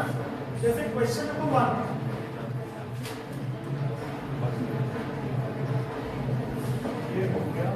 ना, जैसे question number 1 ये हो गया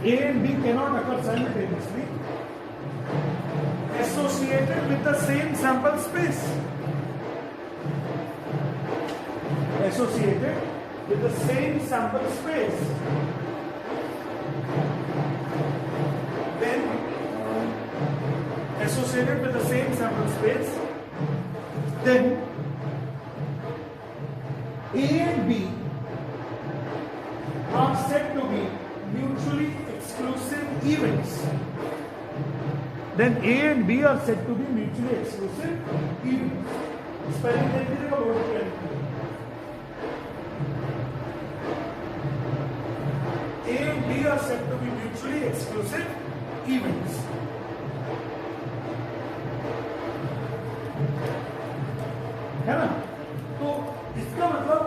A and B cannot occur simultaneously, associated with the same sample space. Associated with the same sample space. Then, associated with the same sample space, then A and B are said to be mutually exclusive events. Then A and B are said to be mutually exclusive events. Spelling देख लीजिएगा board पे. A and B are said to be mutually exclusive events. है ना? तो इसका मतलब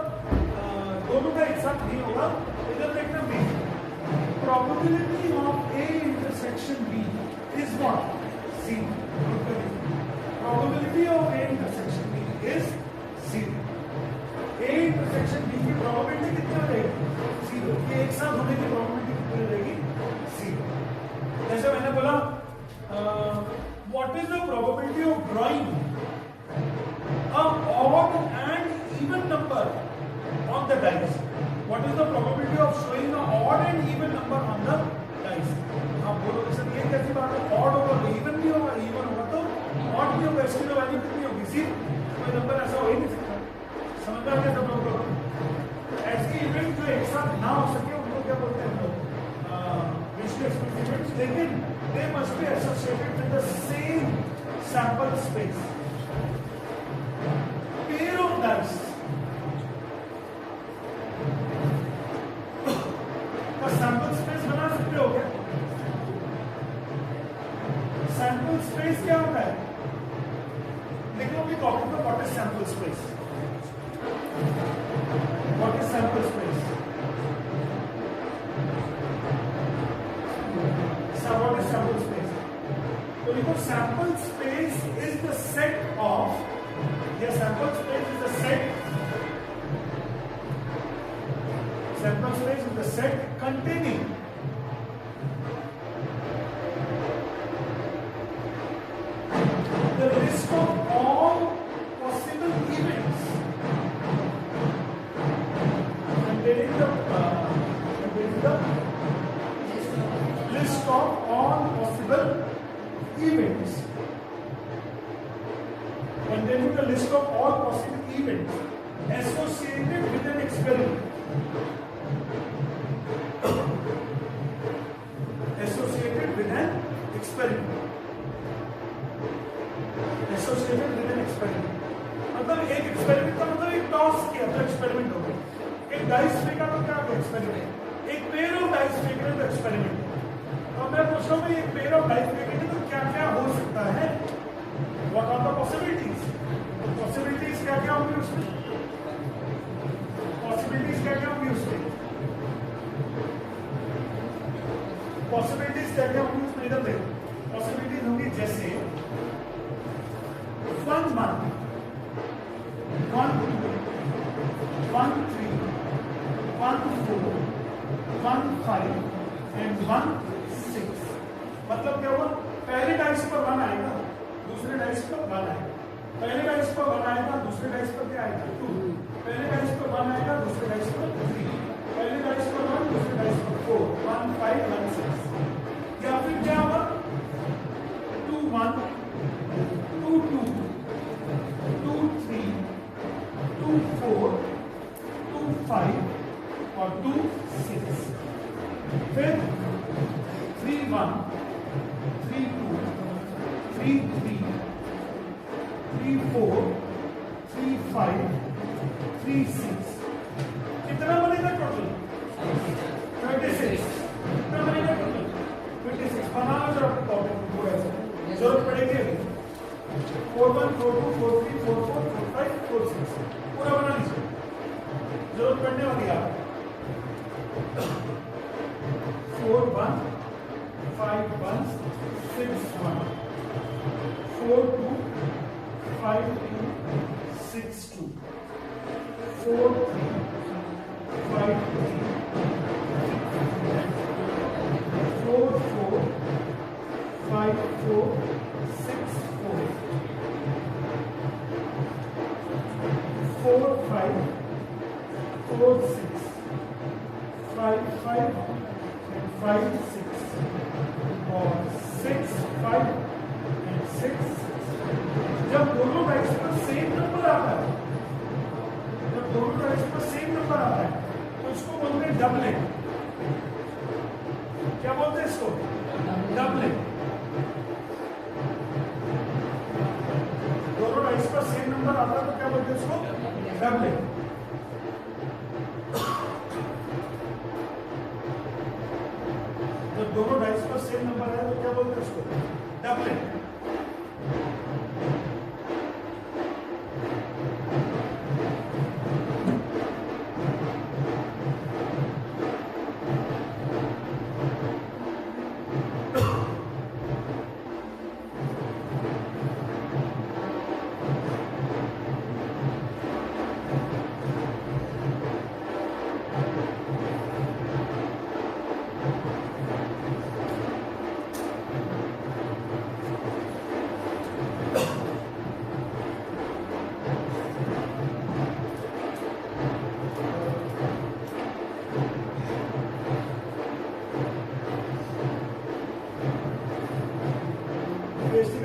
दोनों का एक साथ नहीं होगा. इधर देखना B. Probability of A intersection B is what? C. Probability of A intersection B is 0. A intersection B की probability कितनी हो जाएगी? 0. ये एक साथ होने की probability कितनी हो जाएगी? 0. जैसे मैंने बोला, what is the probability of drawing a odd and even number on the dice? What is the probability of showing a odd and even number on the dice? आप बोलोगे सर ये कैसी बात है? odd होगा, even भी होगा, even होगा तो odd भी होगा, इसकी तो वैल्यू कितनी होगी? 0. कोई नंबर ऐसा हो ही नहीं सकता. समझ आ गया सब लोगों को? ऐसे इवेंट जो एक साथ ना हो सके उनको क्या बोलते हैं हम लोग? Mutually exclusive events. लेकिन they must be associated with the same sample space. Pair of dice का sample space बना सकते हो क्या? Sample space क्या होता है? देखो अभी टॉपिक पे what is sample space? What is sample space? So what is sample space? तो देखो sample space is the set of, yeah, sample space is the set. Sample space is the set containing the list of all possible events containing the list of all possible events containing the list of all possible events associated with an experiment. Associated with an experiment. Associated with an experiment. मतलब एक experiment का मतलब एक toss किया तो experiment हो गया. एक डाइस फेंका तो क्या हो गया? एक्सपेरिमेंट. एक पेयर ऑफ डाइस फेंक रहे तो एक्सपेरिमेंट. तो मैं पूछ रहा हूँ एक पेयर ऑफ डाइस फेंकेंगे तो क्या क्या हो सकता है? What are the possibilities? Possibilities क्या क्या होंगी उसमें? Possibilities क्या क्या होंगी उसमें? Possibilities क्या क्या होंगी उसमें? इधर देखो. Possibilities होंगी जैसे 1 1 1 2 1 3 1 4 1 5 and 1 6. मतलब क्या हुआ? पहले डाइस पर 1 आएगा, दूसरे डाइस पर 1 आएगा. पहले डाइस पर 1 आएगा, दूसरे डाइस पर क्या आएगा? 2. पहले डाइस पर 1 आएगा, दूसरे डाइस पर 3. पहले डाइस पर 1, दूसरे डाइस पर 4. 1 5 1 6. या फिर क्या होगा? 2 1 2 2 2 3 2 4 2 5 और 2 6. फिर 3 1 3 2 3 3 3 4 3 5 3 6. कितना बनेगा टोटल? 36. कितना बनेगा टोटल? 26. बनाना जरा अपने टॉपिक को पूरा ऐसा. जरूरत पड़ेगी अभी. 4 1 4 2 4 3 4 4 4 5 4 6 पूरा बना लीजिए. जरूरत पड़ने वाली है. 4 1 5 1 6 1 4 2 5 2 6 2 4 3 5 3 4 4 5 4 6 4 4 5 4 6 5 5 and 5 6 और 6 5 and 6 6. जब दोनों डाइस पर सेम नंबर आता है, जब दोनों डाइस पर सेम नंबर आता है तो इसको बोलते हैं डबलेट। क्या बोलते हैं इसको? डबलेट। दोनों डाइस पर सेम नंबर आता है तो क्या बोलते हैं इसको? डबलेट। जब दोनों डाइस पर सेम नंबर है तो क्या बोलते हैं इसको? डबलेट।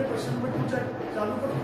क्वेश्चन में पूछा चालू करो।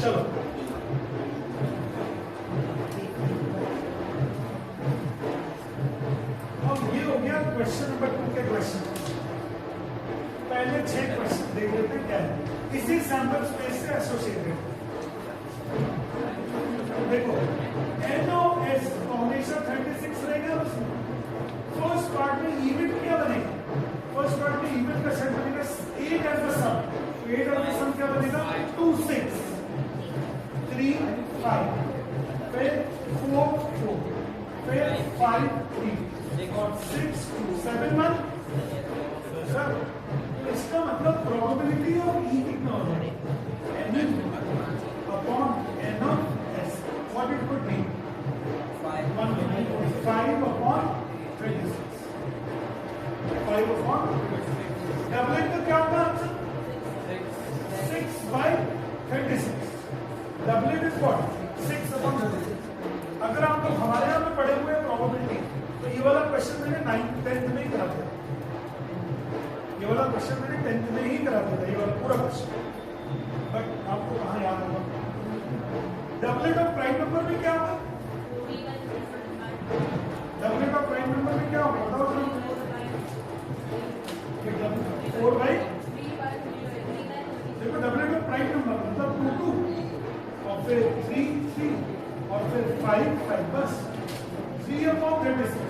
चलो अब ये हो गया क्वेश्चन नंबर 2 के क्वेश्चन। पहले 6 क्वेश्चन देख लेते हैं क्या है इसी सैंपल स्पेस से एसोसिएटेड। देखो NOS तो हमेशा 36 रहेगा उसमें। फर्स्ट पार्ट में इवेंट क्या बनेगा? फर्स्ट पार्ट में इवेंट का सेट बनेगा 8 as the sum. 8 as the sum क्या बनेगा? 2 6 3 5 फिर 4 4 फिर 5 3 और 6 2 7 1। सर इसका मतलब प्रोबेबिलिटी ऑफ E कितना होगा? N upon N of S। What it could be? 5 upon 26। 5 upon doublet का क्या होगा? 6 by 36। Doublet is what? 6 upon 36। अगर आप लोग हमारे यहाँ पे पढ़े हुए प्रोबेबिलिटी तो ये वाला क्वेश्चन मैंने 9th 10th में ही करा था। ये वाला क्वेश्चन मैंने 10th में ही करा था ये वाला पूरा क्वेश्चन। बट आपको कहाँ याद होगा? डबलेट ऑफ प्राइम नंबर में क्या होगा? डबलेट ऑफ प्राइम नंबर में क्या होगा बताओ जरा। 4 बाई देखो डबलेट ऑफ प्राइम नंबर मतलब 2 2 और फिर 3 3 और फिर 5 5 बस 3 upon 36।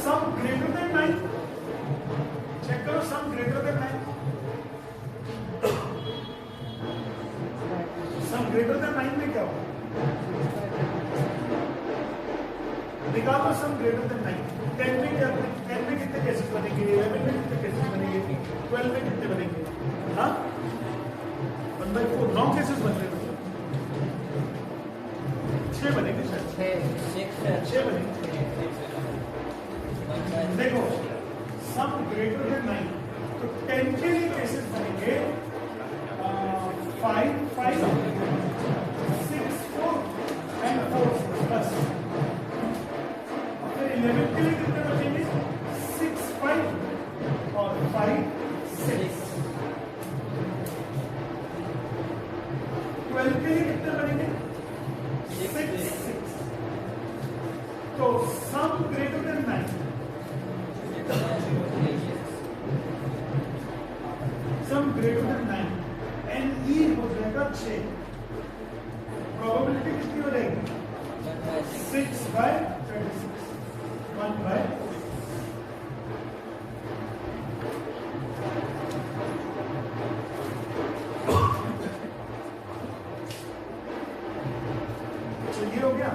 Sum greater than 9। Check करो sum greater than 9। Sum greater than 9 में क्या होगा? निकालो सम ग्रेटर देन 9। 10 में क्या? 10 में कितने केसेस बनेंगे? 11 में कितने केसेस बनेंगे? 12 में कितने बनेंगे? हाँ 1/4 9 केसेस बन रहे हैं। 6 बनेंगे शायद 6 बनेंगे। देखो सम ग्रेटर देन 9 तो 10 के लिए केसेस बनेंगे 5 5 6 4 एंड 4 प्लस। फिर 11 के लिए कितने बचेंगे? 6 5 और 5 6। 12 के लिए कितने बनेंगे? 6 6। तो sum greater than 9 sum greater than 9 N E हो जाएगा 6। प्रोबेबिलिटी कितनी हो जाएगी 6/36 1 by ये हो गया।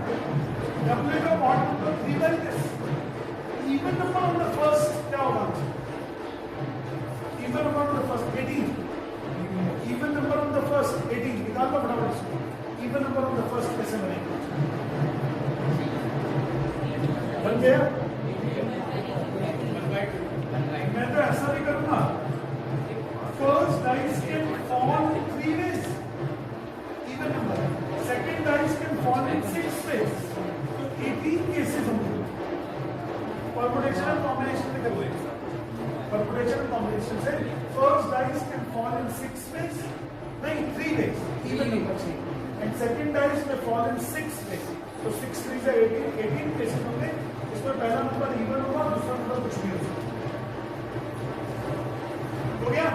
W का odd number 3/this even number on the first क्या होगा even number on the first 18 even number on the first 18 निकाल दो फटाफट इसको even number on the first कैसे बनेगा बन गया। मैं तो ऐसा भी करूंगा first dice can fall in 3 ways even number second dice can fall in 6 ways तो 18 केसेस होंगे। परमुटेशन और कॉम्बिनेशन में करोगे परमुटेशन और कॉम्बिनेशन से first dice can fall in 6 ways नहीं 3 ways even number चाहिए एंड सेकंड डाइस में फॉल इन 6 ways तो 6 3 से 18 केसेस होंगे। इसमें पहला नंबर इवन होगा दूसरा नंबर कुछ भी हो सकता हो गया।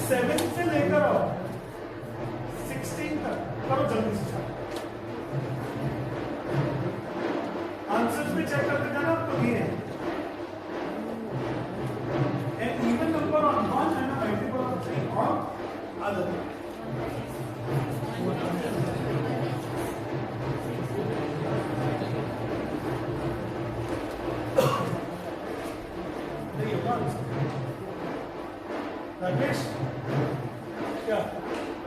7 से लेकर 16 तक करो जल्दी से। आंसर्स में चेक करते जाना आपको दिए हैं। An even number on one and a multiple of 3 on other. Rakesh क्या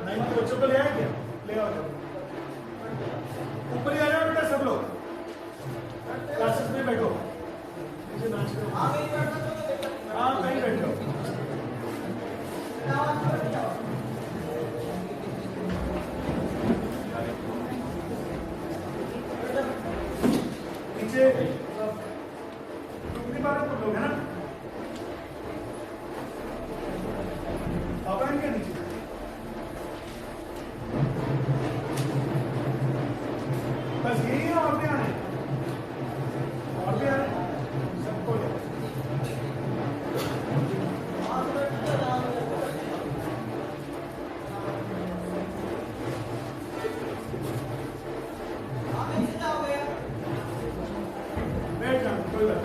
9 के बच्चों को ले आए क्या ले आओ ऊपर ही आ जाओ बेटा सब लोग क्लासेस में बैठो नीचे नाच करो हाँ कहीं बैठो नीचे कितनी बार तुम लोग है ना के नीचे बस यही है और भी आने सबको बैठ जाओ कोई बात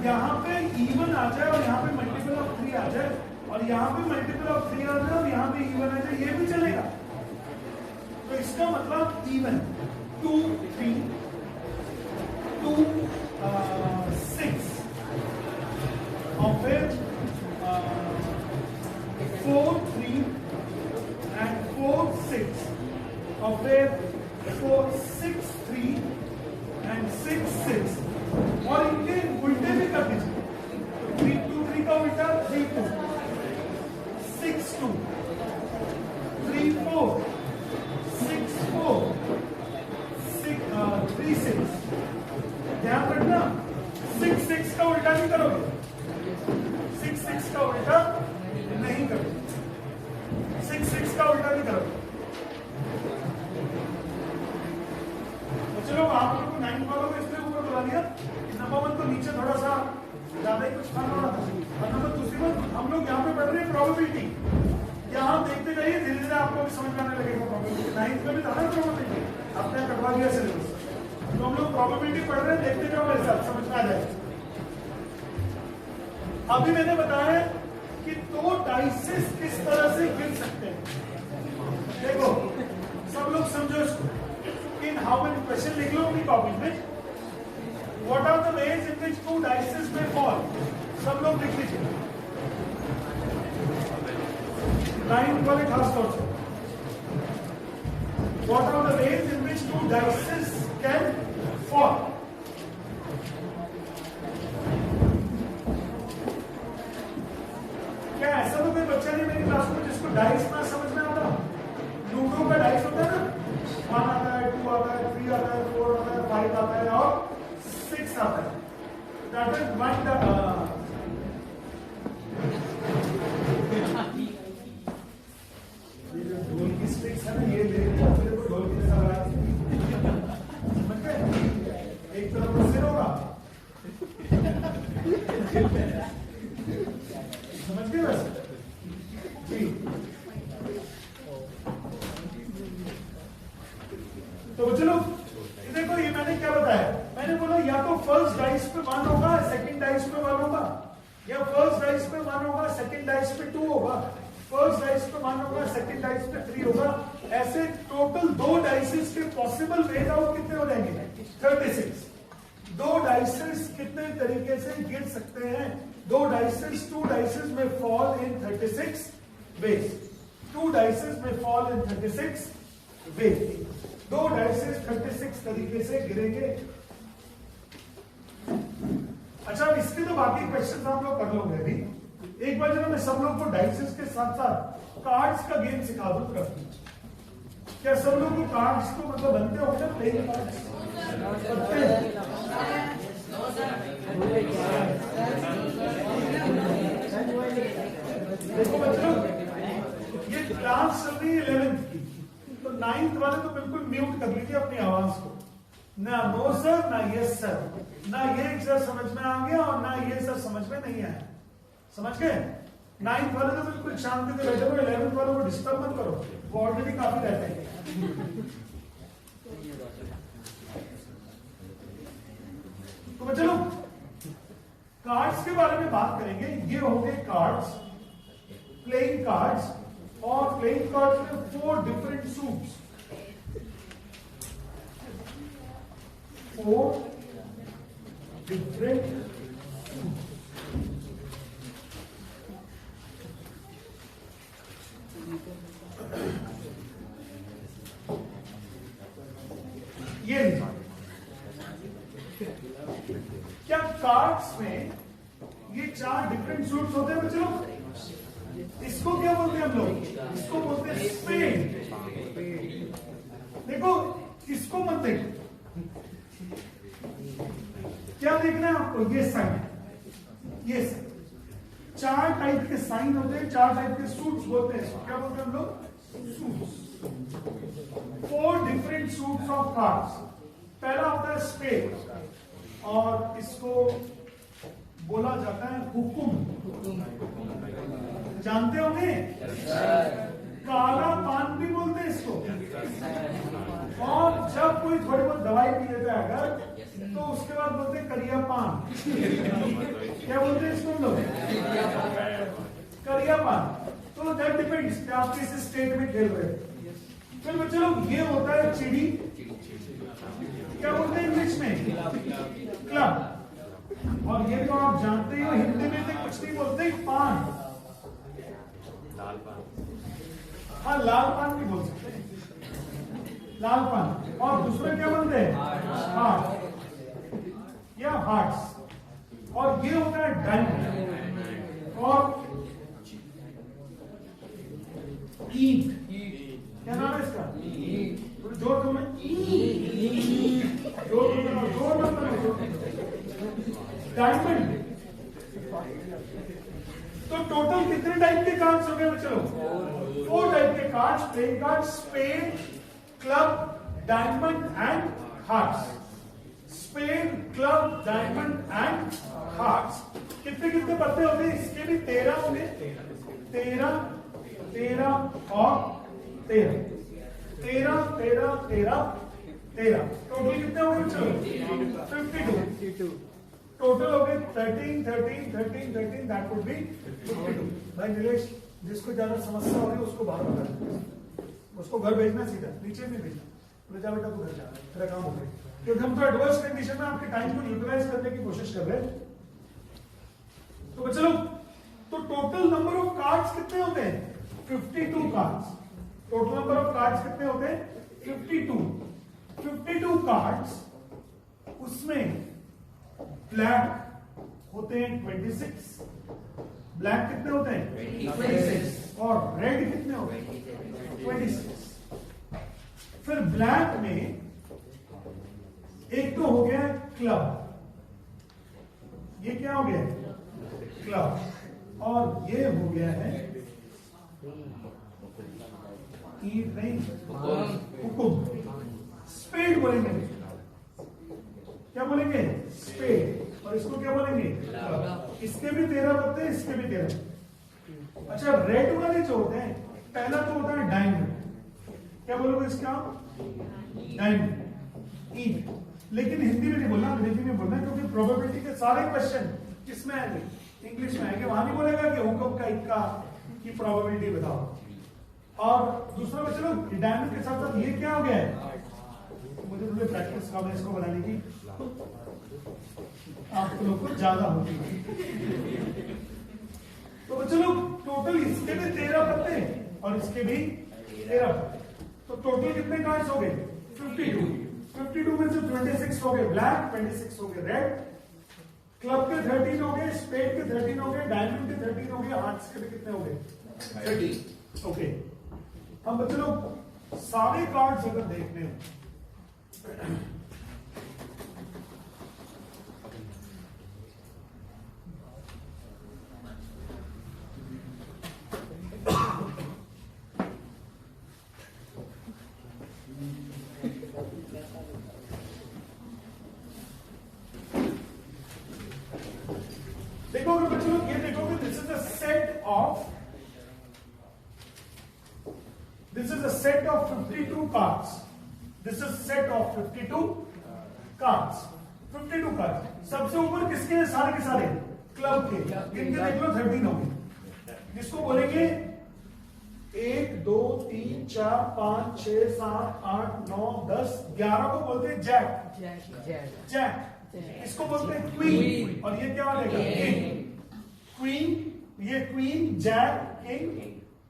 यहाँ पे इवन आ जाए और यहाँ पे मल्टीपल ऑफ 3 आ जाए और यहाँ पे मल्टीपल ऑफ 3 आ जाए और यहाँ पे इवन आ जाए ये भी चलेगा। तो इसका मतलब इवन 2 3 2 6 और फिर 4 3 and 4 6 और फिर 4 6 3 and 6 6 और इनके उल्टे भी कर दीजिए 3 2 3 का उल्टा 3 2 6 2 3 4 6 4 3 6 ध्यान रखना 6 6 का उल्टा नहीं करोगे 6 6 का उल्टा नहीं करोगे 6 6 का उल्टा नहीं करोगे। तो चलो आप लोगों को 9 वालों को इसलिए ऊपर बुला दिया नंबर 1 तो नीचे थोड़ा सा ज्यादा ही कुछ फन हो रहा था और नंबर दूसरी बात हम लोग यहाँ पे पढ़ रहे हैं प्रोबेबिलिटी। यहाँ देखते जाइए धीरे धीरे आपको भी समझ में आने लगेगा प्रोबेबिलिटी। 9th में भी था ना प्रोबेबिलिटी आपने करवा दिया सिलेबस तो हम लोग प्रोबेबिलिटी पढ़ रहे हैं देखते जाओ मेरे साथ समझ में आ जाए। अभी मैंने बताया कि 2 डाइसेस किस तरह से गिर सकते हैं। देखो सब लोग समझो इसको इन हाउ मेनी क्वेश्चन लिख लो अपनी कॉपी में। What are the ways in which 2 dices may fall? सब लोग लिख लीजिए। 9th वाले खास तौर से what are the ways in which 2 dices can fall? क्या ऐसा तो कोई बच्चा नहीं मेरी क्लास में जिसको डाइस ना समझ में आता? लूडो का डाइस होता है ना, 1 आता है, 2 आता है, 3 आता है, 4 आता है, 5 आता है और 6 आता है. That is one. ये जो ढोल की स्टिक्स है ना, ये ले फिर वो ढोल की तरह समझ गए? एक तरफ तो सिर होगा, समझ गए वैसे जी. तो चलो देखो, ये मैंने क्या बताया, मैंने बोला या तो फर्स्ट डाइस पे 1 होगा, सेकंड डाइस पे 1 होगा, या फर्स्ट डाइस पे 1 होगा, सेकंड डाइस पे 2 होगा, फर्स्ट डाइस पे 1 होगा, सेकंड डाइस पे 3 होगा. ऐसे टोटल 2 डाइसेस के पॉसिबल वेज आउट कितने हो जाएंगे? 36. 2 डाइसेस कितने तरीके से गिर सकते हैं? 2 डाइसेस में फॉल इन 36 वेज. 2 डाइसेस में फॉल इन 36 वेज. 2 डाइसेस 36 तरीके से गिरेंगे. अच्छा, इसके तो बाकी क्वेश्चन आप लोग कर लोगे अभी. एक बार जब मैं सब लोग को डाइसेस के साथ साथ कार्ड्स का गेम सिखा दूं तो क्या सब लोग को कार्ड्स को मतलब बनते होंगे ना, प्लेइंग कार्ड्स बनते हैं? देखो बच्चों, ये क्लास चल रही है 11th की, तो 9th वाले तो बिल्कुल म्यूट कर लीजिए अपनी आवाज को. ना नो सर, ना यस सर, ना ये सर समझ में आ गया और ना ये सर समझ में नहीं आया. समझ गए? 9th वाले तो बिल्कुल शांति से बैठे हुए, 11th वालों को डिस्टर्ब मत करो, वो ऑलरेडी काफी रहते हैं. तो चलो कार्ड्स के बारे में बात करेंगे. ये होंगे कार्ड्स, प्लेइंग कार्ड्स, और प्लेइंग कार्ड्स में 4 डिफरेंट सूट्स. 4 different suits. ये क्या कार्ड्स में ये 4 डिफरेंट सूट्स होते हैं बच्चों? इसको क्या बोलते हैं हम लोग? इसको बोलते हैं स्पेड. देखो, इसको मत देखो, क्या देखना है आपको? ये साइन, ये साइन. 4 टाइप के साइन होते हैं, 4 टाइप के सूट्स बोलते हैं. क्या बोलते हैं हम लोग? Suits. 4 different suits of cards. पहला होता है स्पेड, और इसको बोला जाता है हुकुम. जानते होंगे? काला पान भी बोलते हैं इसको. और जब कोई थोड़ी बहुत दवाई पी लेता है अगर, तो उसके बाद बोलते हैं करिया पान. क्या बोलते हैं इसको लोग? करिया पान. तो दैट डिपेंड्स कि आप किस स्टेट में खेल रहे हैं. फिर बच्चों लोग, ये होता है चिड़ी. क्या बोलते हैं इंग्लिश में? क्लब. और ये तो आप जानते हो, हिंदी में तो कुछ नहीं बोलते, पान. लाल पान. हाँ, लाल पान भी बोल सकते हैं, लाल पान. और दूसरे क्या बोलते हैं? हार्ट या हार्ट्स. और ये होता है डायमंड. और ईंट. क्या नाम है इसका? जोर दो, में जोर मत करो. डायमंड. तो टोटल कितने टाइप के कार्ड्स हो गए बच्चों? 4 टाइप के cards. Playing card, spade, club, diamond and hearts. Spade, club, diamond and hearts. कितने कितने पत्ते होते हैं? इसके भी 13 होंगे. 13, 13 और 13. 13, 13, 13, 13. टोटल कितने हो गए? चलो 52. टोटल हो गए 13, 13, 13, 13. That would be 52. भाई नीलेश, जिसको ज्यादा समस्या हो रही है उसको बाहर बता, उसको घर भेजना, सीधा नीचे नहीं भेजना. बोले जा बेटा तू घर जा, तेरा काम हो गया. क्योंकि हम तो एडवर्स कंडीशन में आपके टाइम को यूटिलाइज करने की कोशिश कर रहे हैं. तो बच्चों, तो टोटल नंबर ऑफ कार्ड्स कितने होते हैं? 52 cards. Total number of cards कितने होते हैं? 52। 52 कार्ड्स, उसमें ब्लैक होते हैं 26, ब्लैक कितने होते हैं? 26, और रेड कितने होते हैं? 26। फिर ब्लैक में एक तो हो गया क्लब, ये क्या हो गया? क्लब, और ये हो गया है नहीं, हुकुम। स्पेड बोलेंगे, क्या बोलेंगे? स्पेड। और इसको क्या बोलेंगे? इसके भी 13 पत्ते, इसके भी 13। अच्छा, रेड वाले जो होते हैं, पहला तो होता है डायमंड, क्या बोलोगे इसका? डायमंड, ईट। लेकिन हिंदी में नहीं बोलना, अंग्रेजी में बोलना, क्योंकि प्रोबेबिलिटी के सारे क्वेश्चन किसमें आएंगे? इंग्लिश में आएंगे। वहां नहीं बोलेगा कि हुक्म का इक्का की प्रोबेबिलिटी बताओ। और दूसरा बच्चे लोग, डायमंड के साथ साथ ये क्या हो गया है? मुझे थोड़ी प्रैक्टिस कम है इसको बनाने की, आप लोग को ज्यादा होगी। तो बच्चे लोग, टोटल इसके भी 13 पत्ते और इसके भी 13 पत्ते, तो टोटल कितने कार्ड्स हो गए? 52। 52 में से 26 हो गए ब्लैक, 26 हो गए रेड, क्लब के 13 हो गए, स्पेड के 13 हो गए, डायमंड के 13 हो गए, हार्ट्स के भी कितने हो गए? 30। ओके, हम बच्चे लोग सारे कार्ड्स अगर देखने हैं, देखोगे बच्चों, ये देखोगे, this is a set of 52 cards. This is set of 52 cards. 52 cards, सबसे ऊपर किसके हैं? सारे के सारे क्लब के। इनके देख लो 13 हो गए, जिसको बोलेंगे 1 2 3 4 5 6 7 8 9 10 11 को बोलते हैं जैक। जैक इसको बोलते हैं क्वीन, और ये क्या बनेगा? किंग। क्वीन, ये क्वीन, जैक, किंग,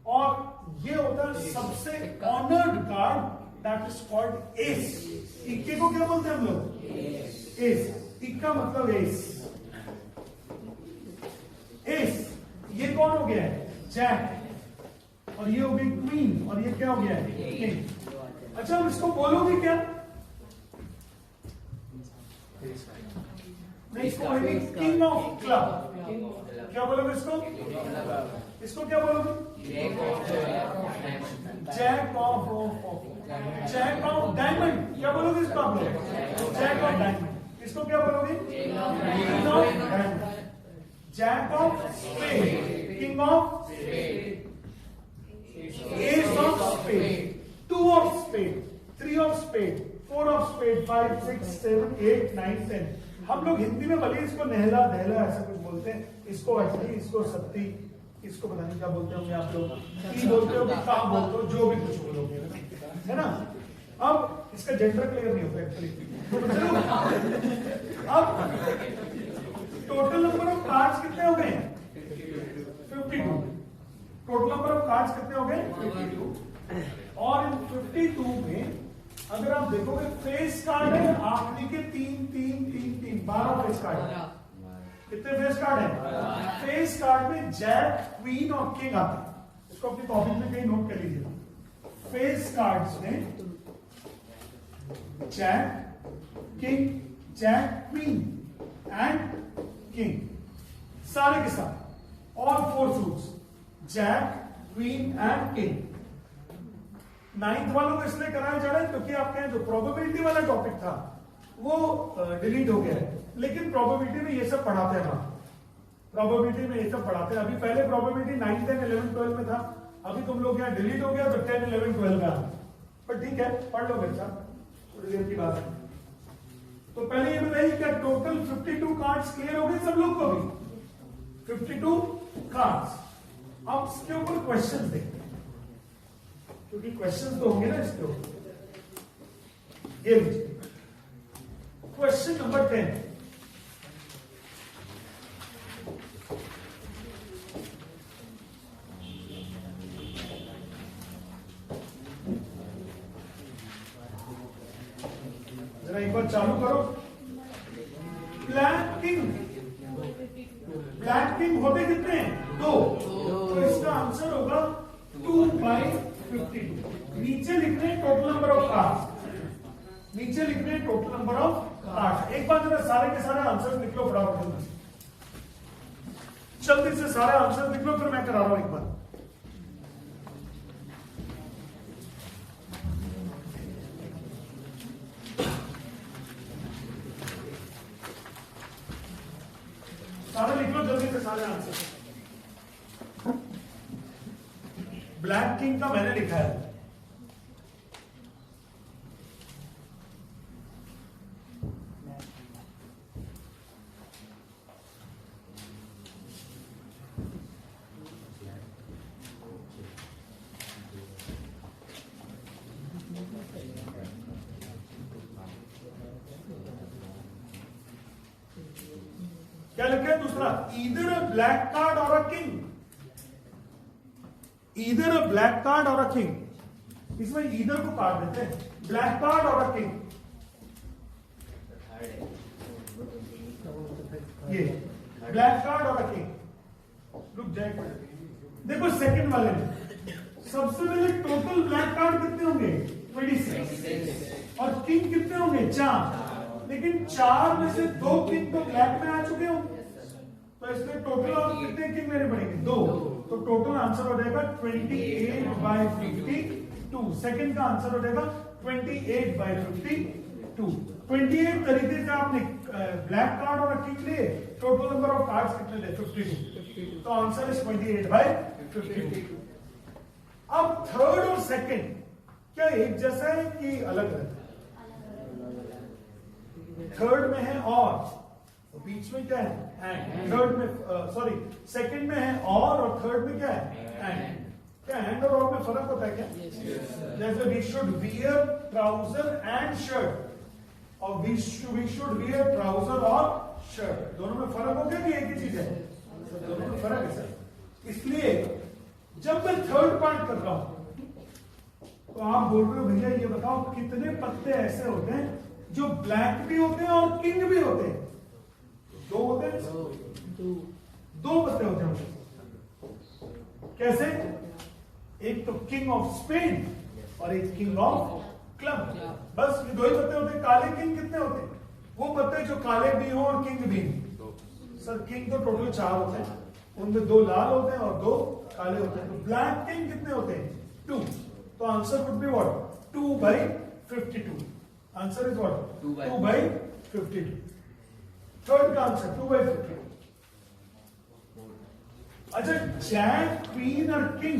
और ये होता है सबसे honoured card, that is called S. इक्के को क्या बोलते हैं हम लोग? एस। इक्का मतलब एस। एस, ये कौन हो गया है? जैक, और ये हो गई क्वीन, और ये क्या हो गया है? किंग। अच्छा, हम इसको बोलोगे क्या? नहीं, इसको किंग ऑफ क्लब। क्या बोलोगे इसको? इसको क्या बोलोगे? Jack of diamond. क्या बोलोगे इसको आप लोग? Jack of diamond. इसको क्या बोलोगे? King of diamond. Jack of spade, king of ace of spade, 2 of spade, 3 of spade, 4 of spade, 5 6 7 8 9 10। हम लोग हिंदी में भले इसको नहला दहला ऐसा कुछ बोलते हैं, इसको अट्टी, इसको सत्ती, इसको पता नहीं क्या बोलते होंगे आप लोग, की बोलते हो, काम बोलते हो, जो भी कुछ बोलोगे, है ना। अब इसका जेंडर क्लियर नहीं होता एक्चुअली। अब टोटल नंबर ऑफ कार्ड्स कितने हो गए? 52। टोटल नंबर ऑफ कार्ड्स कितने हो गए? 52। और इन 52 में अगर आप देखोगे, फेस कार्ड है आखिरी के 3 3 3 3 12 फेस कार्ड है। कितने फेस कार्ड है? फेस कार्ड में जैक, क्वीन और किंग आते हैं। इसको अपनी कॉपी में कहीं नोट कर लीजिए। फेस कार्ड्स में jack, king, jack, queen and king, सारे के साथ, all 4 suits, jack, queen and king. 9th वालों को इसलिए कराया जा रहा है क्योंकि आपके जो प्रोबेबिलिटी वाला टॉपिक था वो डिलीट हो गया है, लेकिन प्रोबेबिलिटी में ये सब पढ़ाते हैं हम। प्रोबेबिलिटी में ये सब पढ़ाते हैं। अभी पहले प्रोबेबिलिटी 9, 10, 11, 12 में था, अभी तुम लोग यहाँ डिलीट हो गया तो 10, 11, 12 में आ, पर ठीक है, पढ़ लो बच्चा, थोड़ी देर की बात है। तो पहले ये बताइए, क्या टोटल 52 कार्ड्स क्लियर हो गए सब लोग को? अभी 52 कार्ड्स। अब इसके ऊपर क्वेश्चन देखते हैं, क्योंकि क्वेश्चन तो होंगे ना इसके ऊपर। ये लीजिए क्वेश्चन नंबर 10। चालू करो। ब्लैक किंग होते कितने हैं? 2। तो इसका आंसर होगा 2/52। नीचे लिख रहे हैं टोटल नंबर ऑफ कार्ड्स, नीचे लिख रहे हैं टोटल नंबर ऑफ कार्ड्स। एक बार जरा सारे के सारे आंसर लिख लो फटाफट, जल्दी से सारे आंसर लिख लो, फिर मैं करा रहा हूं एक बार। सारे लिख लो जल्दी से सारे आंसर। ब्लैक किंग का मैंने लिखा है। क्या लिखा है दूसरा? ईदर अ ब्लैक कार्ड और a king, either a black card और अ किंग। इसमें ईदर को काट देते हैं, ब्लैक कार्ड और अ किंग। ये ब्लैक कार्ड और अ किंग। रुक जाए, देखो सेकंड वाले में सबसे पहले टोटल ब्लैक कार्ड कितने होंगे? 26। और किंग कितने होंगे? 4। लेकिन 4 में से 2 किंग तो ब्लैक में आ चुके हो, तो इसमें टोटल और कितने किंग मेरे पड़ेंगे? 2। तो टोटल आंसर हो जाएगा 28/52। सेकंड का आंसर हो जाएगा 28/52। 28 तरीके से आपने ब्लैक कार्ड और किंग लिए, टोटल नंबर ऑफ कार्ड्स कितने ले? 52। तो आंसर इज 28/52। अब थर्ड और सेकंड क्या एक जैसा है कि अलग अलग? थर्ड में है और बीच में क्या है? एंड। थर्ड में सॉरी सेकंड में है और थर्ड में क्या है? एंड। क्या एंड और में फर्क होता है क्या? जैसे we should wear trouser and shirt, और वी शुड वियर ट्राउजर और शर्ट, दोनों में फर्क हो गया कि एक ही चीज है? दोनों में फर्क है सर। इसलिए जब मैं थर्ड पार्ट कर रहा हूं तो आप बोल रहे हो भैया ये बताओ कितने पत्ते ऐसे होते हैं जो ब्लैक भी होते हैं और किंग भी होते हैं? 2 होते हैं, 2 पत्ते होते हैं। कैसे? एक तो किंग ऑफ स्पेन और एक किंग ऑफ क्लब, बस ये 2 ही पत्ते होते हैं। काले किंग कितने होते हैं? वो पत्ते जो काले भी हो और किंग भी हो। सर किंग तो टोटल 4 होते हैं, उनमें 2 लाल होते हैं और 2 काले होते हैं। तो ब्लैक किंग कितने होते हैं? 2। तो answer would be what? 2/52। Answer is what? 2/52। Third का आंसर 2/52। अच्छा, जैक, क्वीन और किंग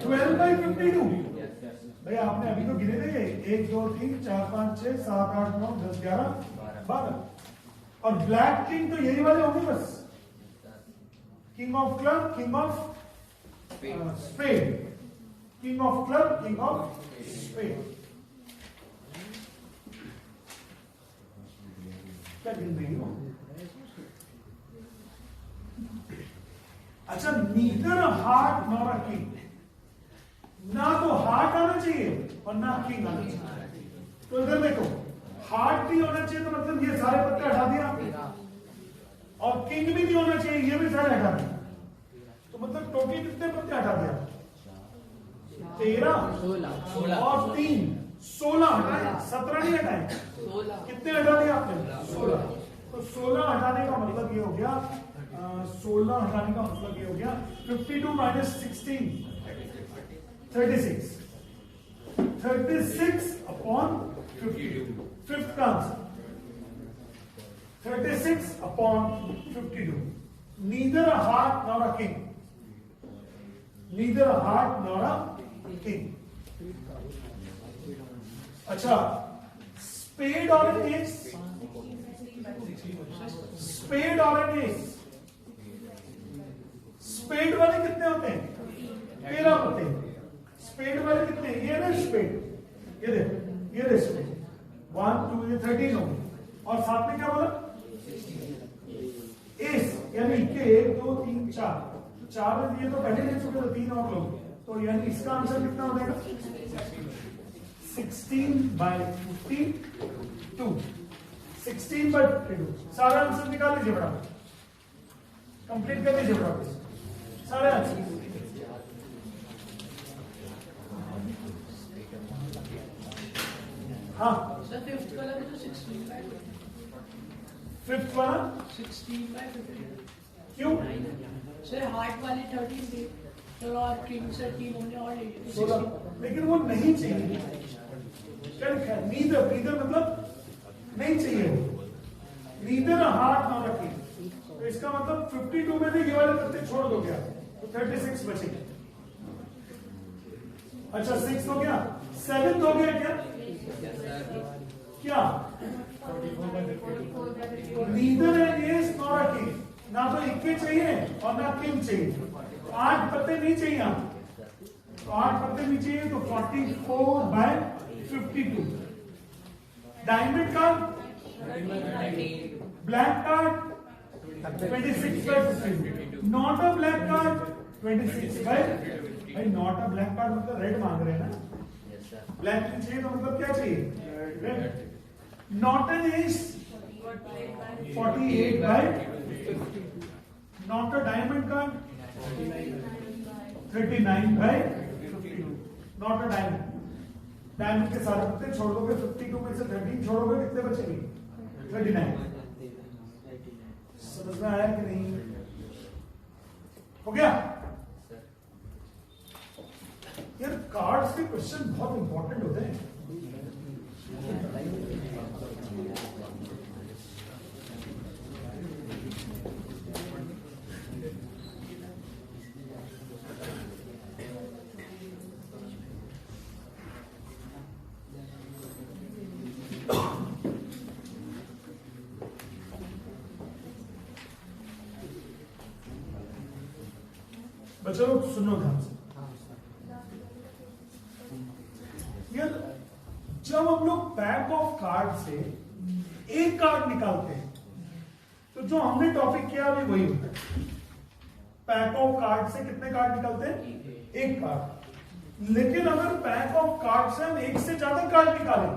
12/52। भाई आपने अभी तो गिने थे 1 2 3 4 5 6 7 8 9 10 11 12, और ब्लैक किंग तो यही वाले होंगे बस। King of club, king of spade, king of club, king of spade. क्या गिन रही हो? अच्छा, neither heart nor a king, ना तो हार्ट आना चाहिए और ना किंग आना चाहिए। तो इधर देखो, हार्ट भी होना चाहिए तो मतलब ये सारे पत्ते हटा दिया आपने, और किंग भी नहीं होना चाहिए, ये भी सारे हटा दिया। तो मतलब टोटल कितने पत्ते हटा दिया? 13 और 3 16 हटाए, 17 नहीं हटाए। कितने हटा दिया आपने? 16। तो 16 हटाने का मतलब ये हो गया, 16 हटाने का मतलब ये हो गया 52 - 16 36। 36 अपॉन 52, फिफ्थ का answer 36 upon 52। Neither a heart nor a king, neither a heart nor a king. अच्छा, स्पेड और एन एस, स्पेड और एन एस। स्पेड वाले कितने होते हैं? 13 होते हैं। स्पेड वाले कितने? ये ना स्पेड, ये देखो, ये स्पेड 1 2 ये 13 हो गए, और साथ में क्या बोला? एस, यानी के 1 2 3 4, 4 में ये तो पहले ले चुके थे, 3 और लोग, तो यानी इसका आंसर कितना हो जाएगा? 16/52, 16/52। सारा आंसर निकाल लीजिए बराबर, कंप्लीट कर लीजिए बराबर सारे आंसर। हाँ सर फिफ्थ वाला भी तो 16/50 फिफ्थ वाला 16/50 क्यों? सर हार्ट वाले 13 थे तो और किंग सर 3 होने और ले 16, लेकिन वो नहीं चाहिए। क्या लिखा है? नीदर, नीदर मतलब नहीं चाहिए, neither heart not a king. तो इसका मतलब 52 में से ये वाले पत्ते छोड़ दो क्या, तो 36 बचेंगे। अच्छा 6 हो गया, 7 हो गया क्या? क्या neither is not a king, ना तो इक्के चाहिए और ना किंग चाहिए। 8 पत्ते नहीं चाहिए आपको, तो 8 पत्ते नहीं चाहिए, तो 44/52। Diamond card, black card 26/52, not a black card 26 भाई नॉट अ ब्लैक कार्ड मतलब रेड मांग रहे हैं ना, ब्लैक नहीं चाहिए तो मतलब क्या चाहिए, red. Not an is 48/52, not a diamond card 39/52, not a diamond. Diamond के सारे पत्ते छोड़ दोगे, 52 में से 13 छोड़ोगे, कितने बचेंगे? 39। समझ में आया कि नहीं? हो गया यार। कार्ड्स के क्वेश्चन बहुत इंपॉर्टेंट होते हैं। बच्चों लोग सुनो ध्यान से यार, जब हम लोग पैक ऑफ कार्ड से एक कार्ड निकालते हैं तो जो हमने टॉपिक किया अभी वही होता है। पैक ऑफ कार्ड से कितने कार्ड निकालते हैं? एक कार्ड। लेकिन अगर पैक ऑफ कार्ड से हम एक से ज्यादा कार्ड निकालें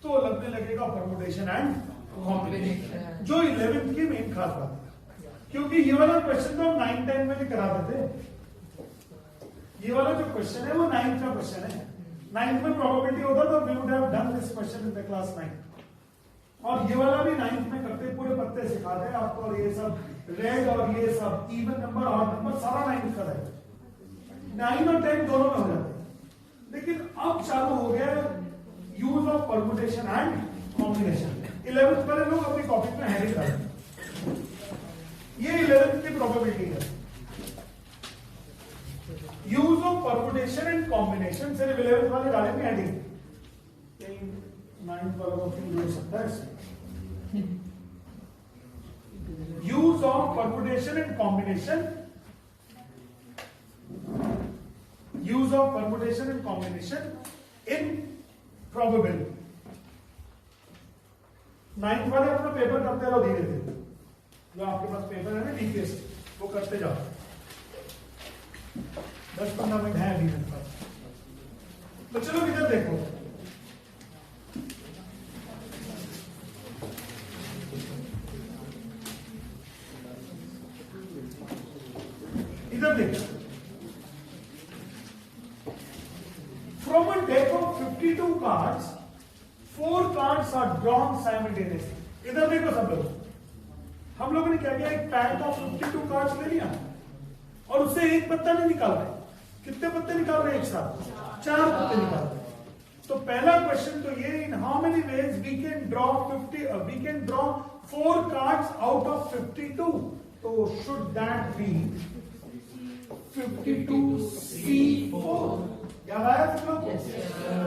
तो लगने लगेगा परमुटेशन एंड कॉम्बिनेशन, जो 11th की मेन खास बात है। क्योंकि ये वाला क्वेश्चन तो हम 9, 10 में भी करा देते। ये वाला जो क्वेश्चन है वो 9th का क्वेश्चन है। 9th में प्रोबेबिलिटी होता तो we would have done this question in the class 9। और ये वाला भी 9th में करते, पूरे पत्ते सिखाते हैं आपको। और ये सब रेड और ये सब इवन नंबर ऑड नंबर सारा 9th का है। 9 और 10 दोनों में हो जाते हैं। लेकिन अब चालू हो गया use of permutation and combination. 11th वाले लोग अपनी कॉपी में हेडिंग डालें, ये 11th की प्रोबेबिलिटी है। Use of permutation and combination सिर्फ 11th वाले डालेंगे हेडिंग, 9th वालों को फिर जोड़ सकता है। Use of permutation and combination, use of permutation and combination in probability. 9th वाले अपना पेपर करते रहो धीरे धीरे, जो आपके पास पेपर है ना डीपीएस, वो करते जाओ। 10-15 मिनट है अभी मेरे पास। तो चलो इधर देखो, इधर देखो। From a deck of 52 cards 4 cards are drawn simultaneously. इधर देखो सब लोग, हम लोगों ने क्या किया, एक पैक ऑफ 52 कार्ड्स ले लिया और उससे एक पत्ता नहीं निकाल रहे। कितने पत्ते निकाल रहे हैं एक साथ? 4 पत्ते निकाल रहे हैं। तो पहला क्वेश्चन तो ये, in how many ways we can draw 4 cards out of 52। तो शुड दैट बी 52C4? याद आया सब लोग?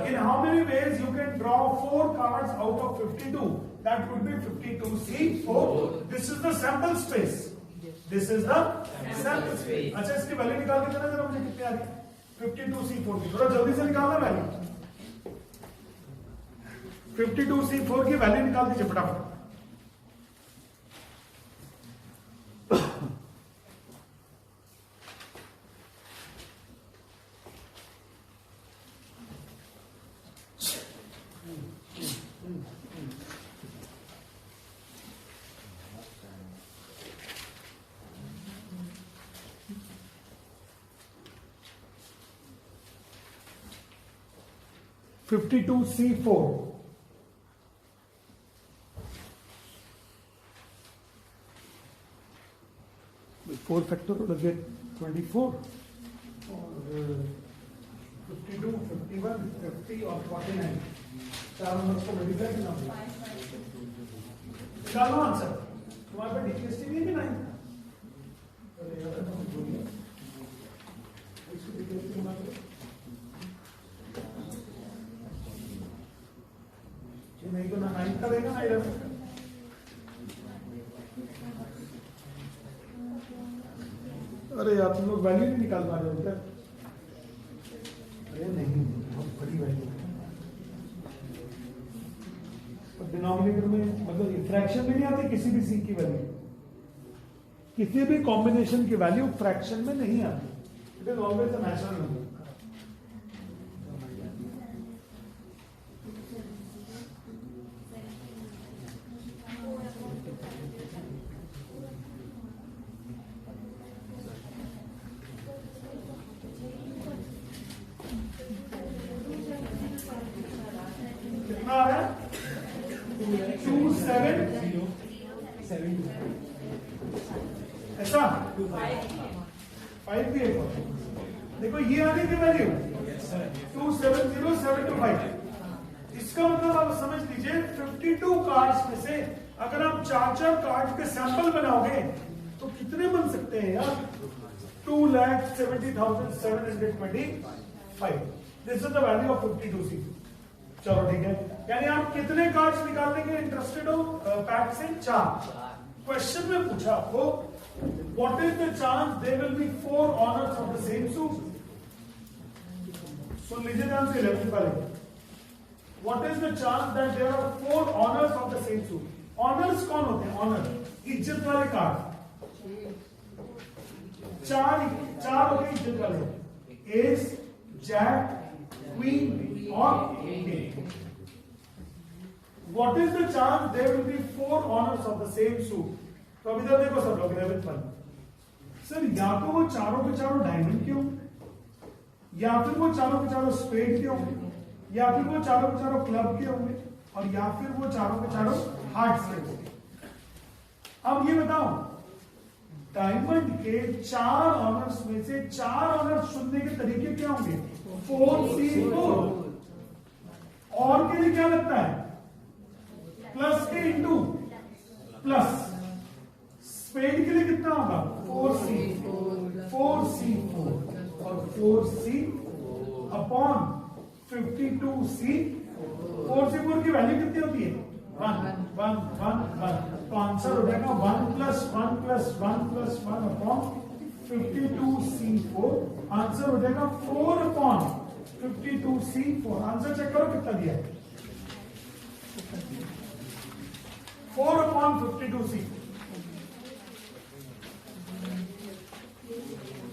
इन how many ways you can draw 4 cards out of 52? That would be 52C4. This is the sample space. This is the sample space. अच्छा, इसकी value निकाल के देना जरा मुझे, कितनी आ रही है 52C4 की? थोड़ा जल्दी से निकालना वैल्यू। 52C4 की वैल्यू निकाल दीजिए फटाफट। 52C4. With 4 factorial, get 24. Or 52, 51, 50 और 49. चार नंबर को मल्टीप्लाई करना होगा. निकालो आंसर. तुम्हारे पास डीटीएसटी नहीं है कि नहीं? अरे यार इसको डीटीएसटी बना दो. नहीं तो ना 9 का देगा ना 11 का. अरे यार तुम लोग वैल्यू नहीं निकाल पा रहे हो क्या? अरे नहीं, बहुत बड़ी वैल्यू है. डिनोमिनेटर में मतलब फ्रैक्शन में नहीं आती किसी भी सी की वैल्यू, किसी भी कॉम्बिनेशन की वैल्यू फ्रैक्शन में नहीं आती. It is always a natural number. कितना आ रहा है? 27 ऐसा 5 भी है. देखो ये आने की वैल्यू 270725. इसका मतलब आप समझ लीजिए 52 कार्ड्स में से अगर आप 4 कार्ड के सैंपल बनाओगे तो कितने बन सकते हैं यार? 2,70,725. This is the value of 52C. चलो ठीक है. यानी आप कितने कार्ड्स निकालने के इंटरेस्टेड हो? पैक से 4. क्वेश्चन में पूछा आपको what is the chance there will be 4 honours of the same suit. सुन लीजिए ध्यान से 11th वाले. What is the chance that there are 4 honours of the same suit. Honours कौन होते हैं? ऑनर इज्जत वाले कार्ड. 4 होते हैं इज्जत वाले. एस, जैक, क्वीन और king. What is the chance there will be 4 honors of the same suit? तो अभी इधर देखो सब लोग 11th वन. सर या तो वो चारों के चारों डायमंड के होंगे, या फिर वो चारों के चारों स्पेड के होंगे, या फिर वो चारों के चारों क्लब के होंगे, और या फिर वो चारों के चारों हार्ट्स के होंगे. अब ये बताओ डायमंड के 4 ऑनर्स में से 4 ऑनर्स चुनने के तरीके क्या होंगे? 4C4. और के लिए क्या लगता है? प्लस के इंटू प्लस. स्पेड के लिए कितना होगा? 4C4 और 4C अपॉन 52C4 की वैल्यू कितनी होती है? 1 1 1 1. तो आंसर हो जाएगा 1 + 1 + 1 + 1 अपॉन 52C4. आंसर हो जाएगा 4 अपॉन 52C4. आंसर चेक करो कितना दिया है. 4 अपॉन 52C.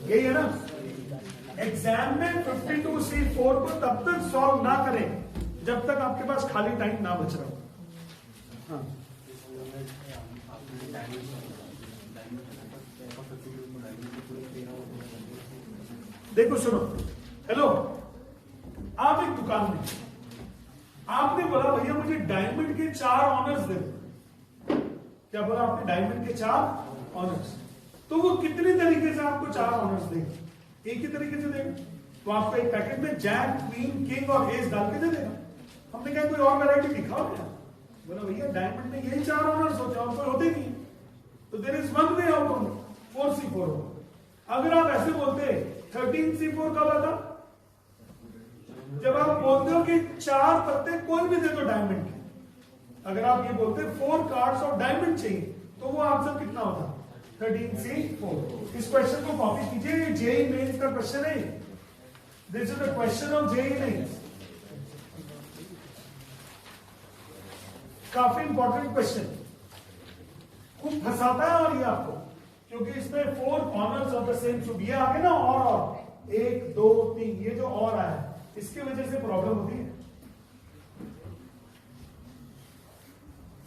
यही है ना. एग्जाम में 52C4 को तब तक सॉल्व ना करें जब तक आपके पास खाली टाइम ना बच रहा हो. हाँ. देखो सुनो. हेलो, आप एक दुकान में, आपने बोला भैया मुझे डायमंड के 4 ऑनर्स दे. क्या बोला आपने? डायमंड के 4 ऑनर्स. तो वो कितने तरीके से आपको 4 ऑनर्स देगा? एक ही तरीके से देगा. तो आपको एक पैकेट में जैक, क्वीन, किंग और एस डाल के दे देगा. हमने कहा कोई और वैरायटी दिखाओ क्या? बोला भैया डायमंड में यही 4 ऑनर्स होते हैं और कोई होते नहीं. तो there is one way out only, 4C4 होगा. अगर आप ऐसे बोलते 13C4 कब आता? जब आप बोलते हो कि 4 पत्ते कोई भी दे दो डायमंड के. अगर आप ये बोलते 4 कार्ड्स ऑफ डायमंड चाहिए तो वो आंसर कितना होता? 13C4. इस क्वेश्चन को कॉपी कीजिए. जेईई मेंस का क्वेश्चन है. This is the question of JEE Mains. काफी इंपॉर्टेंट क्वेश्चन. खूब फंसाता है और ये आपको, क्योंकि इसमें 4 honours of the same suit ये आगे ना. और 1 2 3 ये जो और आया है इसकी वजह से प्रॉब्लम होती है.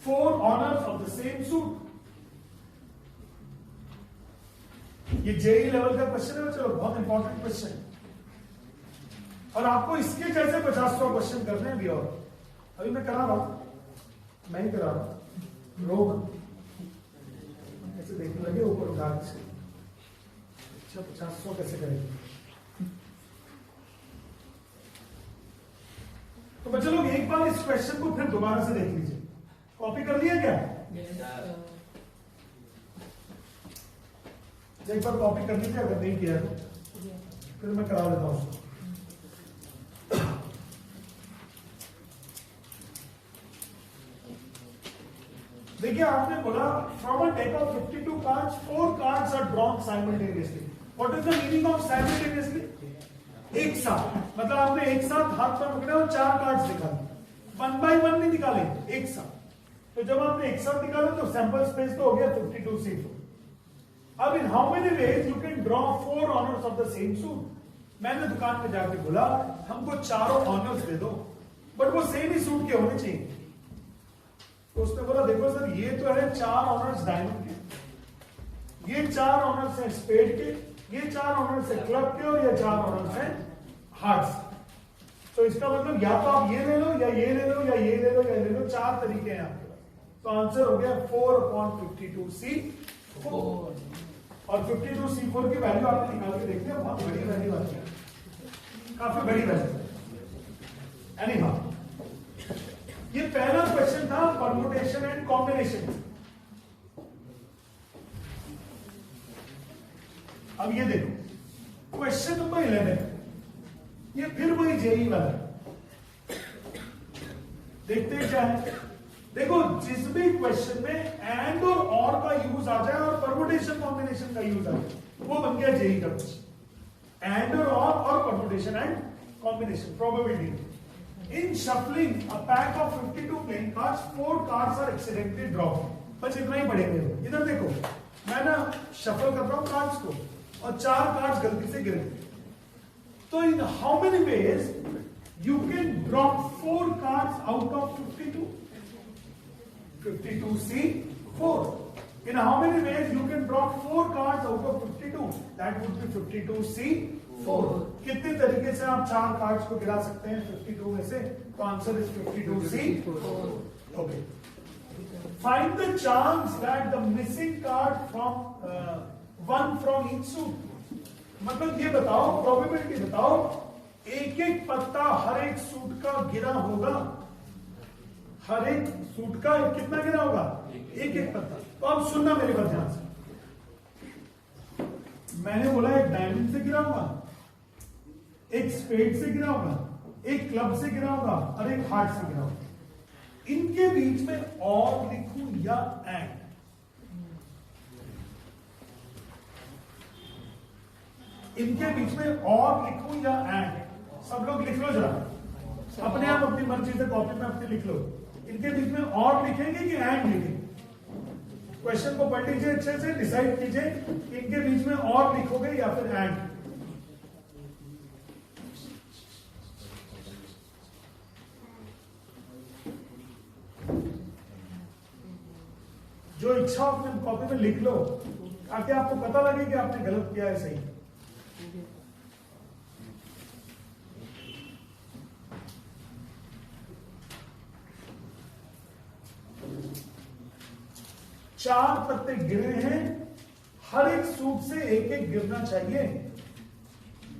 4 honours of the same suit. ये जेईई लेवल का क्वेश्चन है. चलो बहुत इंपॉर्टेंट क्वेश्चन. और आपको इसके जैसे 50-100 क्वेश्चन करने हैं भी। और अभी मैं करा रहा हूं, मैं ही करा रहा हूं, रोग ऐसे देखने लगे ऊपर उठा के। अच्छा 50-100 कैसे करेंगे? तो बच्चे लोग एक बार इस क्वेश्चन को फिर दोबारा से देख लीजिए। कॉपी कर लिया क्या? एक बार कॉपी कर लीजिए, अगर नहीं किया तो फिर मैं करा देता हूं उसको। देखिए आपने बोला from a deck of 52 cards 4 cards are drawn simultaneously. What is the meaning of simultaneously? एक साथ, मतलब आपने एक साथ हाथ पर पकड़े और 4 कार्ड्स निकाले, 1 बाय 1 नहीं निकाले, एक साथ। तो जब आपने एक साथ निकाला तो सैंपल स्पेस तो हो गया 52C4। अब इन how many ways you can draw 4 honours of the same suit? मैंने दुकान में जाके बोला हमको चारों ऑनर्स दे दो, बट वो सेम ही सूट के होने चाहिए। तो उसने बोला देखो सर ये तो है 4 ऑनर्स डायमंड के, ये 4 ऑनर्स है स्पेड के, ये 4 ऑनर्स है क्लब के, और ये 4 ऑनर्स है हार्ट्स। तो इसका मतलब या तो आप ये ले लो या ये ले लो या ये ले लो या ले लो, 4 तरीके हैं आपके पास। तो आंसर हो गया 4/52C4। और 52C4 की वैल्यू आपने निकाल के देख लिया, बहुत बड़ी वैल्यू आती है, काफी बड़ी वैल्यू। एनीहाउ ये पहला क्वेश्चन था परमुटेशन एंड कॉम्बिनेशन। अब ये देखो क्वेश्चन नंबर 11, ये फिर वही जेई वाला है। देखते हैं क्या है। देखो जिस भी क्वेश्चन में एंड और का यूज आ जाए और परमुटेशन कॉम्बिनेशन का यूज आ जाए, वो बन गया जेई का क्वेश्चन। एंड और permutation and combination probability. In shuffling a pack of 52 playing cards, 4 cards are accidentally dropped. बस इतना ही पढ़ेंगे। इधर देखो मैं ना शफल कर रहा हूं कार्ड्स को और 4 कार्ड्स गलती से गिर गए। तो in how many ways you can drop 4 cards out of 52? 52C4. In how many ways you can drop 4 cards out of 52? That would be 52C4. कितने तरीके से आप 4 कार्ड्स को गिरा सकते हैं 52 में से? तो answer is 52C4। Okay, find the chance that the missing card from one from each suit. मतलब ये बताओ, प्रोबेबिलिटी बताओ, एक एक पत्ता हर एक सूट का गिरा होगा, हर एक सूट का कितना गिरा होगा? एक एक पत्ता। तो अब सुनना मेरी बात ध्यान से। मैंने बोला एक डायमंड से गिरा होगा, एक स्पेड से गिरा होगा, एक क्लब से गिरा होगा और एक हार्ट से गिरा होगा। इनके बीच में और लिखूं या एंड? इनके बीच में और लिखूं या एंड? सब लोग लिख लो जरा, अपने आप अपनी मर्जी से कॉपी में अपनी लिख लो। इनके बीच में और लिखेंगे कि एंड लिखेंगे? क्वेश्चन को पढ़ लीजिए अच्छे से, डिसाइड कीजिए कि इनके बीच में और लिखोगे या फिर एंड। जो इच्छा अपने कॉपी में लिख लो ताकि आपको पता लगे कि आपने गलत किया है सही। चार पत्ते गिरे हैं, हर एक सूट से एक एक गिरना चाहिए।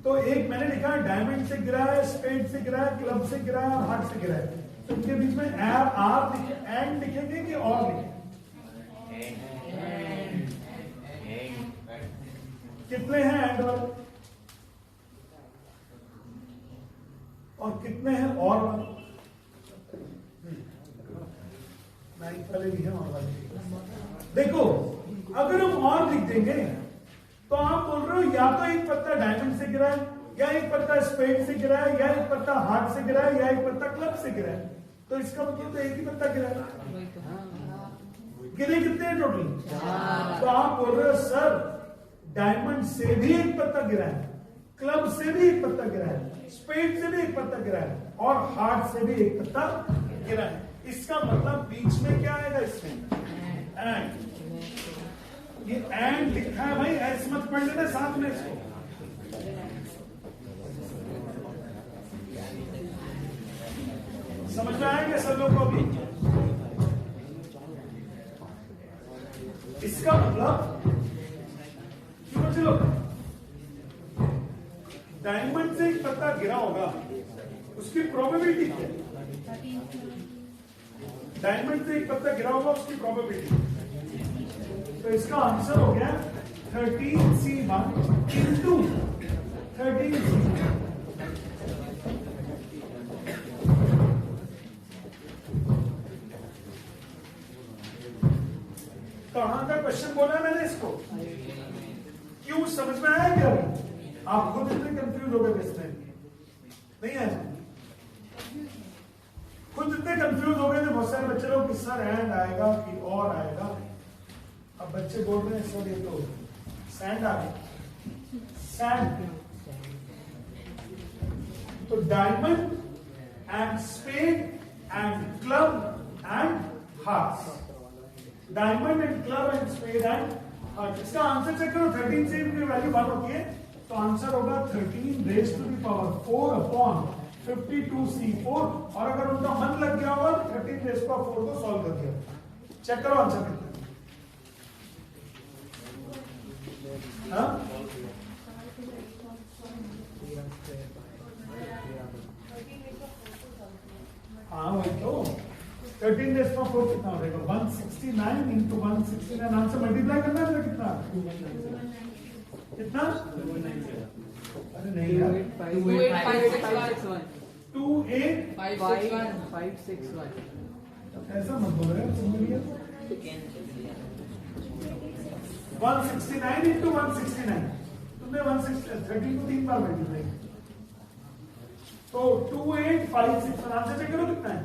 तो एक मैंने लिखा है डायमंड से गिरा है, स्पेड से गिरा है, क्लब से गिरा है और हार्ट से गिरा है। तो इनके बीच में आर एंड लिखेंगे कि और लिखेंगे? कितने हैं एंड वाले और कितने हैं और वाले? नाइन्थ वाले भी हैं और वाले। देखो अगर हम और लिख देंगे तो आप बोल रहे हो या तो एक पत्ता डायमंड से गिरा है, या एक पत्ता स्पेड से गिरा है, या एक पत्ता हार्ट से गिरा है, या एक पत्ता क्लब से गिरा है। तो इसका मतलब तो एक ही पत्ता गिरा है। गिरे कितने हैं टोटल? तो आप बोल रहे हो सर डायमंड से भी एक पत्ता गिरा है, क्लब से भी एक पत्ता गिरा है, स्पेड से भी एक पत्ता गिरा है और हार्ट से भी एक पत्ता गिरा है। इसका मतलब बीच में क्या आएगा? इसमें एंड। ये एंड लिखा है भाई, ऐसे मत पढ़ लेना साथ में इसको। समझ में आया क्या सब लोग को अभी? इसका मतलब क्यों बच्चे लोग, डायमंड से एक पत्ता गिरा होगा, उसकी प्रोबेबिलिटी क्या है? डायमंड से एक पत्ता गिरा होगा, उसकी प्रोबेबिलिटी। तो इसका आंसर हो गया 13C1 इंटू 13C1। कहां का क्वेश्चन बोला है मैंने इसको? क्यों, समझ में आया क्या? आप खुद इतने कंफ्यूज हो गए इसमें, नहीं आया? खुद इतने कंफ्यूज हो गए थे बहुत सारे बच्चे लोग कि सर एंड आएगा कि और आएगा। अब बच्चे बोल रहे हैं सर ये तो सैंड आ गया, सैंड। तो diamond and spade and club and hearts, diamond and club and spade and hearts. इसका आंसर चेक करो, 13 से इनकी वैल्यू 1 होती है, तो आंसर होगा 13 raise to the power 4 upon 52C4। और अगर उनका मन लग गया होगा तो 13 रेज़ पावर 4 को सॉल्व कर दिया। चेक करो आंसर कितना है। हाँ वही तो 13 रेज़ पावर 4 कितना हो जाएगा? 169 इंटू 169। आंसर मल्टीप्लाई करना है तो कितना कितना? अरे नहीं यार, 28561 ऐसा मत बोल रहे, समझ लिया? 169 इंटू 169, तुमने 13 को 3 बार मल्टीप्लाई, तो 2856। आंसर चेक करो कितना है?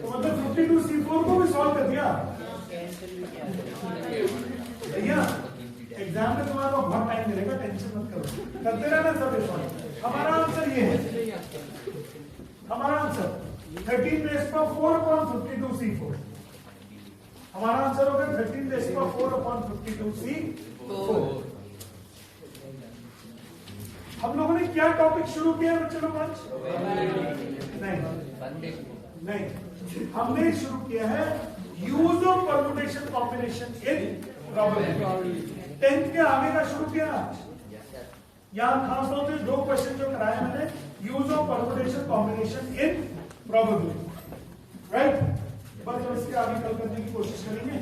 तो मतलब 52C4 को भी सॉल्व कर दिया भैया। एग्जाम में तुम्हारा बहुत टाइम मिलेगा, टेंशन मत करो, करते रहना सब सॉल्व। हमारा आंसर ये है, हमारा answer 13 rays power 4 upon 52C4। हमारा आंसर होगा 13 रेज़ पावर 4 अपॉन 52C4। हम लोगों ने क्या टॉपिक शुरू किया बच्चे लोग आज? नहीं, हमने शुरू किया है use of permutation combination in probability. 10th के आगे का शुरू किया आज। यहां खास तौर पे 2 क्वेश्चन जो कराया मैंने, use of permutation combination in probability, right? बस इसके आगे कल करने की कोशिश करेंगे।